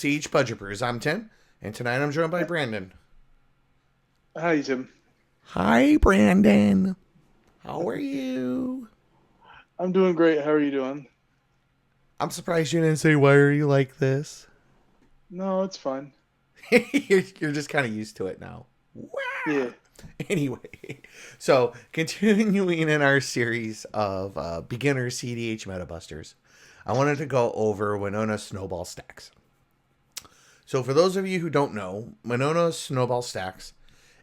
cEDH Budget Brews. I'm Tim, and tonight I'm joined by Brandon. Hi, Tim. Hi, Brandon. How are you? I'm doing great. How are you doing? I'm surprised you didn't say, why are you like this? No, it's fine. you're just kind of used to it now. Yeah. Wow. Anyway, so continuing in our series of beginner cEDH meta busters, I wanted to go over Winona Snowball Stacks. So for those of you who don't know, Winona Snowball Stacks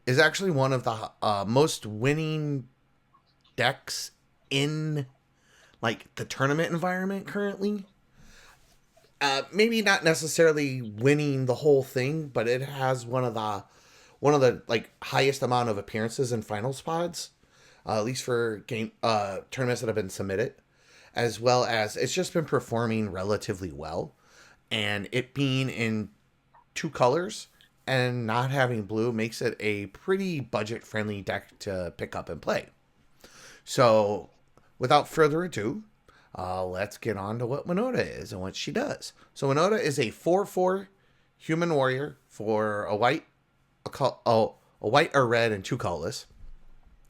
is actually one of the most winning decks in like the tournament environment currently. Maybe not necessarily winning the whole thing, but it has one of the like highest amount of appearances in finals pods, at least for game tournaments that have been submitted, as well as it's just been performing relatively well, and it being in two colors and not having blue makes it a pretty budget friendly deck to pick up and play. So, without further ado, let's get on to what Winota is and what she does. So, Winota is a 4/4 human warrior for a white, a white or red, and two colorless.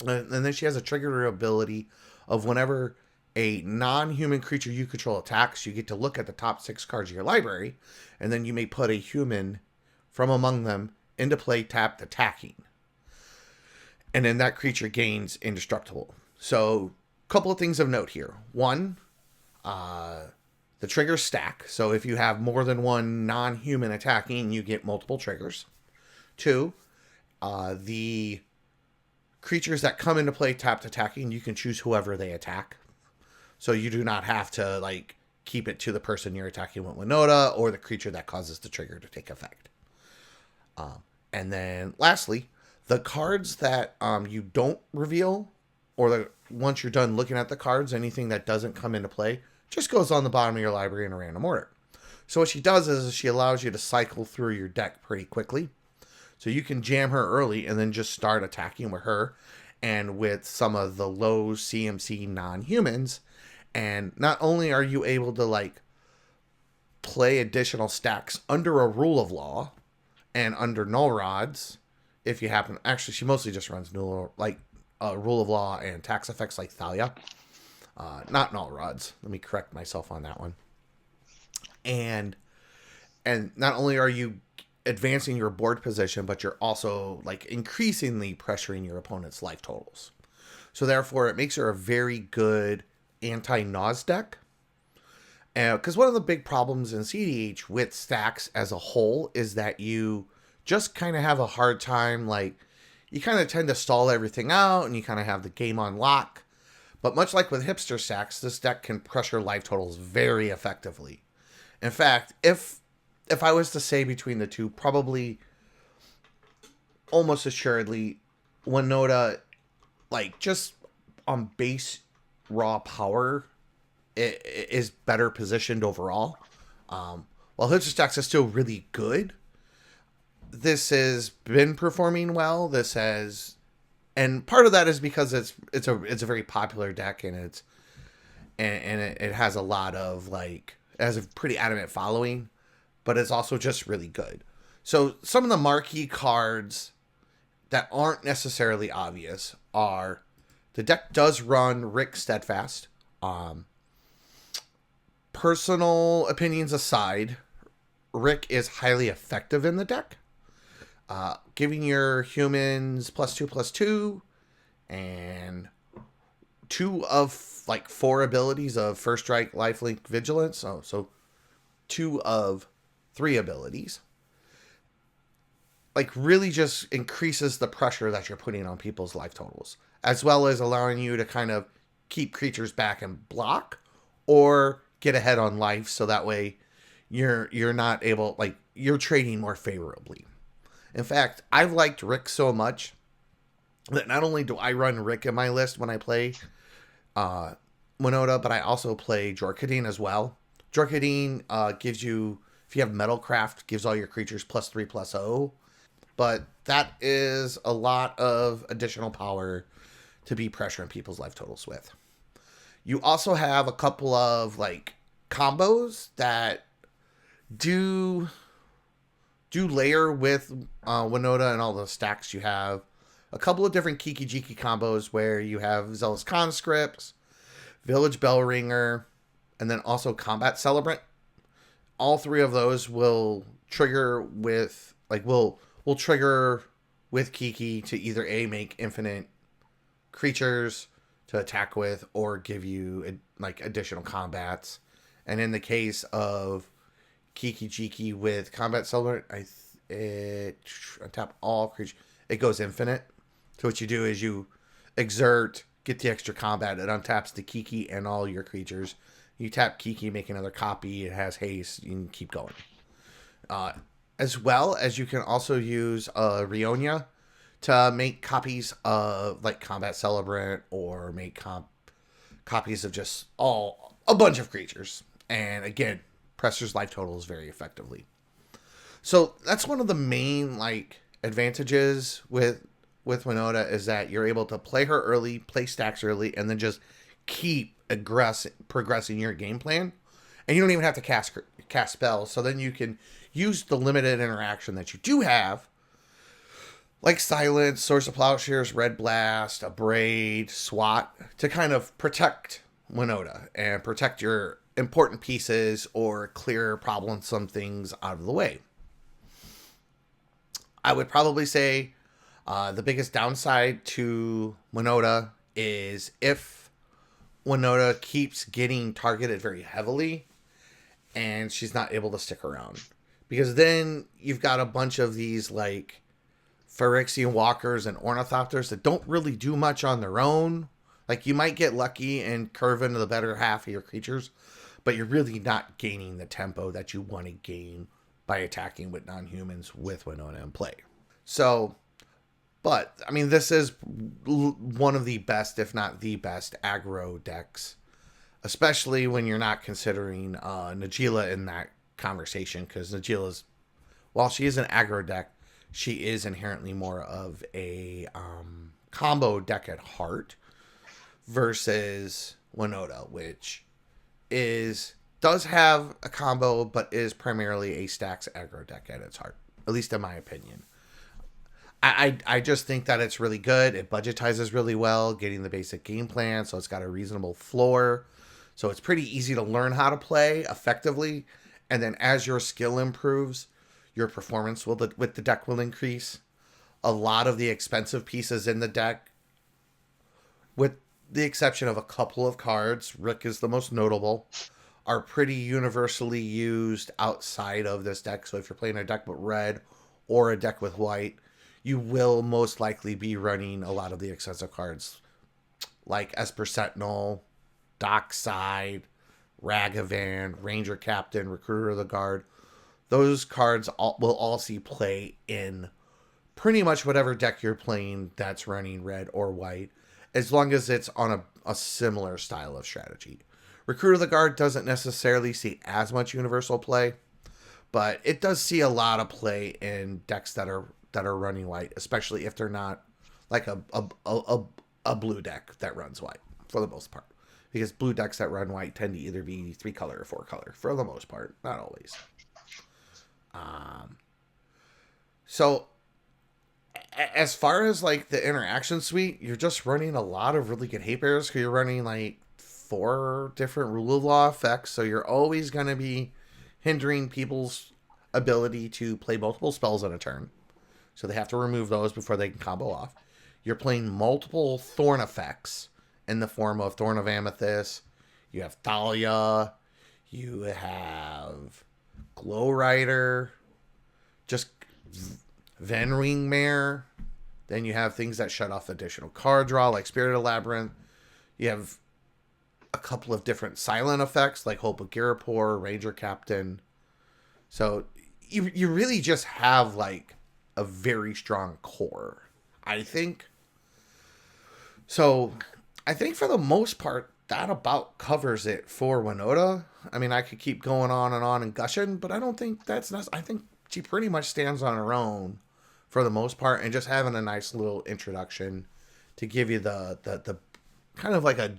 And then she has a trigger ability of whenever a non-human creature you control attacks, you get to look at the top 6 cards of your library, and then you may put a human from among them into play tapped attacking. And then that creature gains indestructible. So, a couple of things of note here. One, the triggers stack. So if you have more than one non-human attacking, you get multiple triggers. Two, the creatures that come into play tapped attacking, you can choose whoever they attack. So you do not have to like keep it to the person you're attacking with Winota or the creature that causes the trigger to take effect. And then lastly, the cards that you don't reveal, or the once you're done looking at the cards, anything that doesn't come into play just goes on the bottom of your library in a random order. So what she does is she allows you to cycle through your deck pretty quickly. So you can jam her early and then just start attacking with her and with some of the low CMC non-humans. And not only are you able to like play additional stacks under a rule of law and under null rods, if you happen, actually she mostly just runs null, like rule of law and tax effects like Thalia. Not null rods. Let me correct myself on that one. And not only are you advancing your board position, but you're also like increasingly pressuring your opponent's life totals. So therefore, it makes her a very good anti-Naus deck. Because one of the big problems in cEDH with stacks as a whole is that you just kind of have a hard time, like, you kind of tend to stall everything out and you kind of have the game on lock. But much like with hipster stacks, this deck can pressure life totals very effectively. In fact, if I was to say between the two, probably almost assuredly, Winota, like just on base raw power, it is better positioned overall. While hipster stacks is still really good, this has been performing well. This has, and part of that is because it's a very popular deck, and it has a lot of like, it has a pretty adamant following, but it's also just really good. So some of the marquee cards that aren't necessarily obvious are the deck does run Rick Steadfast. Personal opinions aside, Rick is highly effective in the deck. Giving your humans +2/+2 and 2 of like 4 abilities of First Strike, Lifelink, Vigilance. So 2 of 3 abilities. Like really just increases the pressure that you're putting on people's life totals, as well as allowing you to kind of keep creatures back and block or get ahead on life, so that way you're not able, like, you're trading more favorably. In fact, I've liked Rick so much that not only do I run Rick in my list when I play Winota, but I also play Jorkadine as well. Jorkadine gives you, if you have Metalcraft, gives all your creatures +3/+0. But that is a lot of additional power to be pressuring people's life totals with. You also have a couple of like combos that do do layer with Winota and all the stacks you have. A couple of different Kiki Jiki combos where you have Zealous Conscript, Village Bell Ringer, and then also Combat Celebrant. All three of those will trigger with will trigger with Kiki to either make infinite creatures to attack with or give you like additional combats. And in the case of Kiki Jiki with Combat Celebrant, it untap all creatures. It goes infinite. So what you do is you exert, get the extra combat. It untaps the Kiki and all your creatures. You tap Kiki, make another copy. It has haste. You can keep going. As well as you can also use Rionia to make copies of like Combat Celebrant or make copies of just a bunch of creatures. And again, Presser's life totals very effectively. So that's one of the main like advantages with Winota is that you're able to play her early, play stacks early, and then just keep progressing your game plan. And you don't even have to cast spells. So then you can use the limited interaction that you do have, like Silence, Source of Plowshares, Red Blast, Abrade, Swat, to kind of protect Winota and protect your important pieces or clear problems, some things out of the way. I would probably say the biggest downside to Winota is if Winota keeps getting targeted very heavily and she's not able to stick around. Because then you've got a bunch of these like Phyrexian Walkers and Ornithopters that don't really do much on their own. Like you might get lucky and curve into the better half of your creatures, but you're really not gaining the tempo that you want to gain by attacking with non-humans with Winota in play. So, but, I mean, this is one of the best, if not the best, aggro decks. Especially when you're not considering Najeela in that conversation. Because Najeela's, while she is an aggro deck, she is inherently more of a combo deck at heart. Versus Winota, which does have a combo, but is primarily a stacks aggro deck at its heart. At least in my opinion. I just think that it's really good. It budgetizes really well, getting the basic game plan, so it's got a reasonable floor. So it's pretty easy to learn how to play effectively. And then as your skill improves, your performance with the deck will increase. A lot of the expensive pieces in the deck, with the exception of a couple of cards, Rick is the most notable, are pretty universally used outside of this deck. So if you're playing a deck with red or a deck with white, you will most likely be running a lot of the expensive cards like Esper Sentinel, Dockside, Ragavan, Ranger Captain, Recruiter of the Guard. Those cards will all see play in pretty much whatever deck you're playing that's running red or white, as long as it's on a similar style of strategy. Recruiter of the Guard doesn't necessarily see as much universal play, but it does see a lot of play in decks that are running white, especially if they're not like a blue deck that runs white for the most part. Because blue decks that run white tend to either be 3-color or 4-color for the most part, not always. So as far as like the interaction suite, you're just running a lot of really good hate bears. You're running like 4 different rule of law effects, so you're always going to be hindering people's ability to play multiple spells in a turn. So they have to remove those before they can combo off. You're playing multiple Thorn effects in the form of Thorn of Amethyst. You have Thalia. You have Glow Rider. Just Venring Mare. Then you have things that shut off additional card draw, like Spirited Labyrinth. You have a couple of different silent effects, like Hope of Girapur, Ranger Captain. So you really just have like a very strong core, I think. So I think for the most part, that about covers it for Winota. I mean, I could keep going on and gushing, but I don't think that's necessary. I think she pretty much stands on her own for the most part, and just having a nice little introduction to give you the kind of like a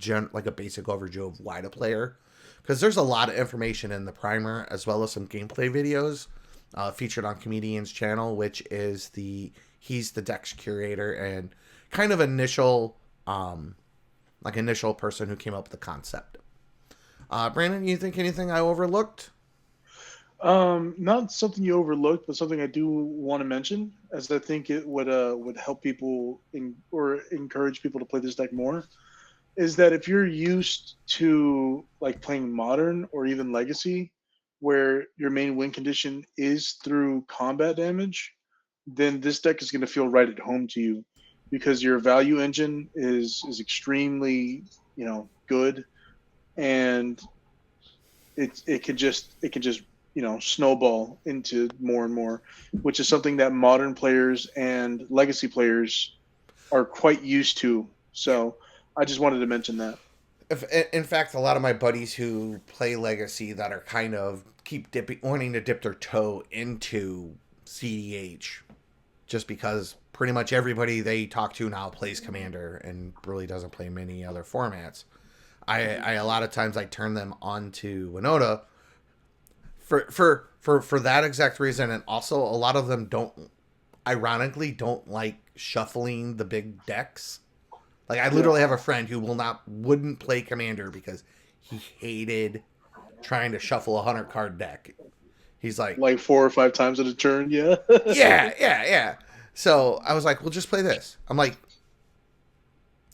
basic overview of why to play her. Because there's a lot of information in the primer, as well as some gameplay videos featured on Comedian's channel, which is he's the Dex curator and kind of initial person who came up with the concept. Brandon, you think anything I overlooked? Not something you overlooked, but something I do want to mention, as I think it would help people or encourage people to play this deck more. Is that if you're used to like playing modern or even legacy, where your main win condition is through combat damage, then this deck is going to feel right at home to you, because your value engine is extremely good, and it could just snowball into more and more, which is something that modern players and legacy players are quite used to. So I just wanted to mention that. In fact, a lot of my buddies who play Legacy that are kind of wanting to dip their toe into CDH, just because pretty much everybody they talk to now plays Commander and really doesn't play many other formats. I a lot of times I turn them on to Winota for that exact reason, and also a lot of them ironically don't like shuffling the big decks. Like, I literally have a friend who wouldn't play Commander because he hated trying to shuffle a 100-card deck. He's like 4 or 5 times at a turn, yeah. yeah. So I was like, well, just play this. I'm like,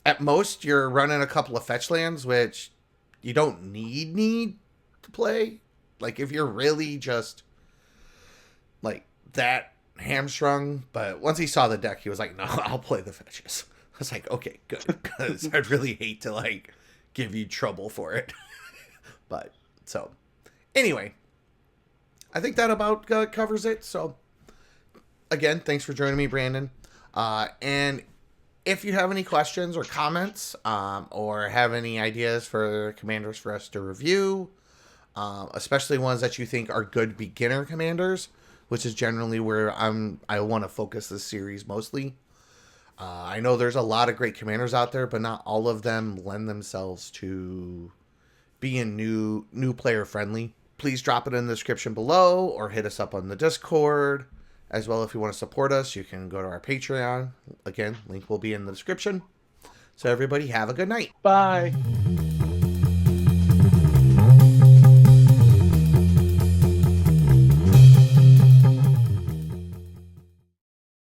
at most you're running a couple of fetch lands, which you don't need to play. Like, if you're really just like that hamstrung. But once he saw the deck, he was like, no, I'll play the fetches. I was like, okay, good, because I'd really hate to like give you trouble for it. But so anyway, I think that about covers it. So again, thanks for joining me, Brandon. And if you have any questions or comments, or have any ideas for commanders for us to review, especially ones that you think are good beginner commanders, which is generally where I want to focus this series mostly. I know there's a lot of great commanders out there, but not all of them lend themselves to being new player friendly. Please drop it in the description below or hit us up on the Discord. As well, if you want to support us, you can go to our Patreon. Again, link will be in the description. So everybody have a good night. Bye.